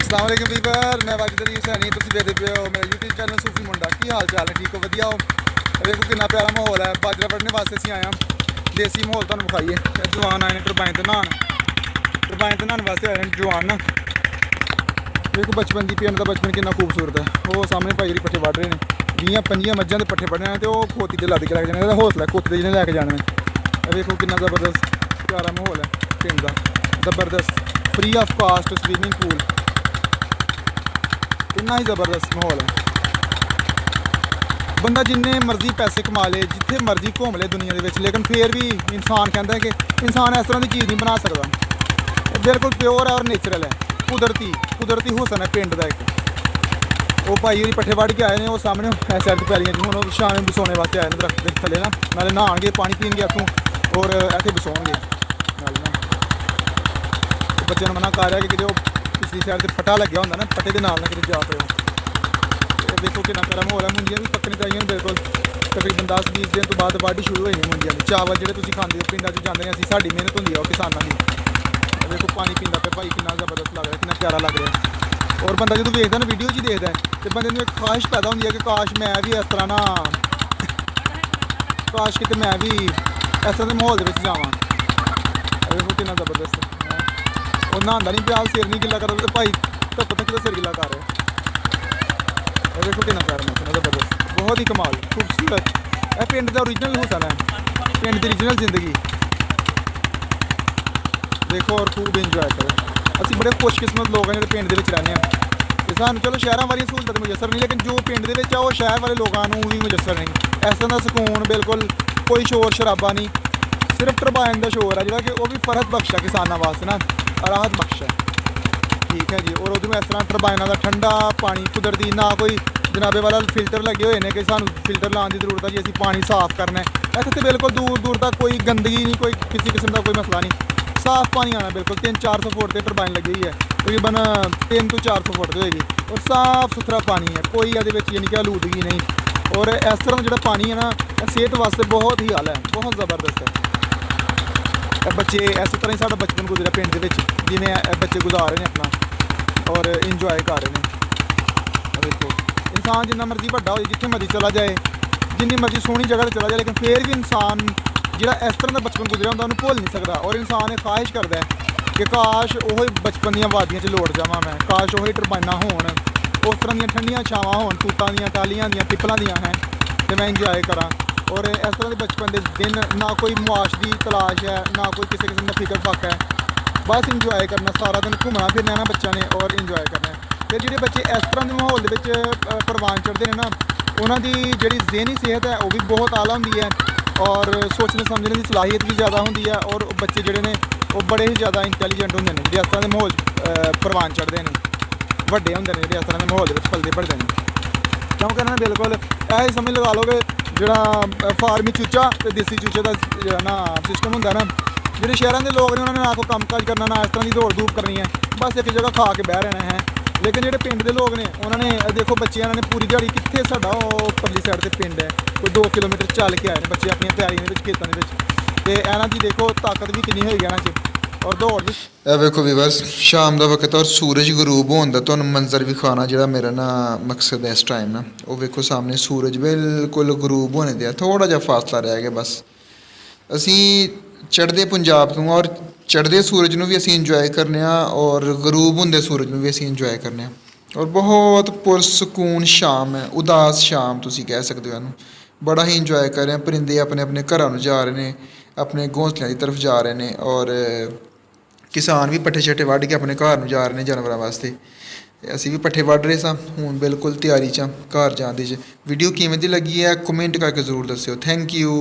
अस्सलाम वालेकुम वीवर, मैं वाजिद सैनी। तुम देखते पे हो मेरा यूट्यूब चैनल सूफी मुंडा। की हाल चाल है? ठीक हो? वधिया हो? देखो कितना प्यारा माहौल है। बाजरा पढ़ने वास्ते असीं आए हैं। देसी माहौल तुहानूं विखाइए। जवान आए हैं टरबाइन ते नहान वास्ते आए हैं जवान ना। देखो बचपन की पिंड का बचपन कितना खूबसूरत है। वो सामने भाई जी पट्ठे वढ़ रहे हैं। 20-25 मझां के पट्ठे वढ़ने तो खोती से लद के लैके जाने। हौसला खोती से जिन्हें लैके जाने। देखो कितना ज़बरदस्त प्यारा माहौल है पिंड का। ज़बरदस्त free of cost swimming pool. इन्ना ही ज़बरदस्त माहौल है। बंदा जिन्ने मर्जी पैसे कमा ले, जिथे मर्जी घूम ले दुनिया के, लेकिन फिर भी इंसान कहता है कि इंसान इस तरह की चीज़ नहीं बना सकता। बिल्कुल प्योर और नेचुरल है। कुदरती हुसन है पिंड का एक। वो भाई जी पट्ठे वढ़ के आए हैं। वो सामने इस साइड पैलियां जी हूँ शाम बसोने वास्ते आए हैं दरख्त के थले ना। नाले नहाणगे, पानी पीनगे इतों और इतने बसोणगे नाले ना। बच्चे ने मना कर रहा कि जो पिछली साइड से फटा लग्या होंगे ना, फटे के नाल ना कि जा पे हो। देखो कि प्यारा माहौल है। मुंजियां भी पकनी चाहिए बिल्कुल। तकरीबन 10-20 दिन तो बाद वाढ़ी शुरू हो जानी मुंजियां की। चावल जो तुम खाते हो पिंडा जाते हैं असं, साड़ी मेहनत होंगी है किसानों की। देखो पानी पींदा पे भाई कितना ज़बरदस्त लग रहा है, कितना प्यारा लग रहा है। और बंदा जो देखता ना वीडियो च देखता है तो बंदे एक ख्वाहिश पैदा होती है कि काश मैं भी इस तरह ना, काश कि मैं भी इस तरह के माहौल के जावां। देखो कितना ज़बरदस्त है। और नहांदा नहीं प्याल, सिर नहीं गिला करता तो भाई धुप तक तो सिर गिला कर रहे। देखो कितना प्यारा मौसम है, ज़बरदस्त, बहुत ही कमाल खूबसूरत। यह पिंड का ओरिजिनल हुसन है, पिंड की ओरिजिनल जिंदगी। देखो और खूब इंजॉय करो। असं बड़े खुशकिस्मत लोग हैं जो पिंड के रहने हैं। सानू चलो शहर वाली सहूलत मुयसर नहीं, लेकिन जो पिंड के वो शहर वाले लोगों भी मुयसर नहीं। इस तरह का सुकून बिल्कुल, कोई शोर शराबा नहीं, सिर्फ टरबाइन का शोर है जोड़ा कि वह भी फर्क बख्श है किसानों वास्ते ना, राहत बख्श है। ठीक है जी। और उधरों इस तरह टरबाइना का ठंडा पानी कुदरती, ना कोई जनाबे वाला फिल्टर लगे हुए हैं कि सानू फिल्टर लाने की जरूरत है जी असीं पानी साफ करना है। इत्थे तो बिल्कुल दूर दूर तक कोई गंदगी नहीं, कोई किसी किस्म का कोई मसला नहीं। साफ पानी आना बिल्कुल। 300-400 फुट से टरबाइन लगी हुई है, तकरीबन 300 to 400 फुट होगी। और साफ सुथरा पानी है, कोई ये नहीं कि आलूदगी नहीं। और इस तरह जो पानी है ना, सेहत वास्ते बहुत ही आला है, बहुत ज़बरदस्त है। बच्चे इस तरह ही साढ़ा बचपन गुजरा पिंड के जिमें बच्चे गुजार रहे हैं अपना और इंजॉय कर रहे हैं। देखो इंसान जिन्ना मर्जी बड़ा हो, जिथे मर्जी चला जाए, जिन्नी मर्जी सोहनी जगह चला जाए, लेकिन फिर भी इंसान जो इस तरह का बचपन गुजरिया होंगे उन्होंने भुल नहीं सकता। और इंसान ये ख्वाहिश करता है कि काश वो बचपन दी वादियां च लौट जावां मैं, काश वो टरबाइना होन, उस तरह दी ठंडियां छावां होन, तूतां दियां, टालियां दियां, पिपलां दियां हैं, तो मैं इंजॉय करा। और इस तरह के बचपन के दिन ना कोई मुआश की तलाश है, ना कोई किसी किस्म का फिक्र फक है, बस इंजॉय करना, सारा दिन घूमना फिरना ना बच्चों ने और इंजॉय करना है। फिर जो बच्चे इस तरह के माहौल के परवान चढ़ते हैं ना, उन्होंने जी ज़हनी सेहत है वो भी बहुत आला होंगी है और सोचने समझने की सलाहियत भी ज़्यादा होंगी है। और बच्चे जोड़े ने वो बड़े ही ज़्यादा इंटैलीजेंट होंगे हैं जो इस तरह के माहौल परवान चढ़ते हैं, वड्डे होंगे हैं जो इस तरह के माहौल पलते बढ़ते हैं। क्योंकि इन्होंने बिल्कुल यह समझ लगा लो कि जो फार्मी चूचा तो देसी चूचे का जो ना सिस्टम होंगे ना, जो शहरों के लोग ने उन्होंने ना कोई काम काज करना, ना इस तरह की दौड़ धूप करनी है, बस एक जगह खा के बह रहना है। लेकिन जो पिंड के लोग ने उन्होंने देखो बच्चे उन्होंने पूरी दिहाड़ी कितने साडा परली साइड से पिंड है, कोई 2 किलोमीटर चल के आए हैं बच्चे अपनी तैयारियों में खेतों के। इन्हों की देखो ताकत भी कितनी होगी इन्हों और दौड़ भी। वेखो वीवर्स शाम का वक्त और सूरज गरूब होने का तुहानूं मंजर भी खाना जो मेरा ना मकसद है इस टाइम ना, वो वेखो सामने सूरज बिल्कुल गरूब होने दिया, थोड़ा जहा फासला रह गया बस। असी चढ़ते पंजाब तो और चढ़ते सूरज में भी असी इंजॉय करने और गरूब होंदे सूरज में भी असी इंजॉय करने। और बहुत पुरसकून शाम है, उदास शाम तुसी कह सकते हो। बड़ा ही इंजॉय कर रहे हैं। परिंदे अपने अपने घरों जा रहे हैं, अपने घोंसलों की तरफ जा रहे हैं। और किसान भी पट्ठे शट्ठे वढ़ के अपने घर जा रहे हैं जानवरों वास्ते। असी भी पट्ठे वढ़ रहे हूँ बिल्कुल तैयारी च घर जाने। वीडियो किवें दी लगी है कमेंट करके जरूर दस्सिओ। Thank you.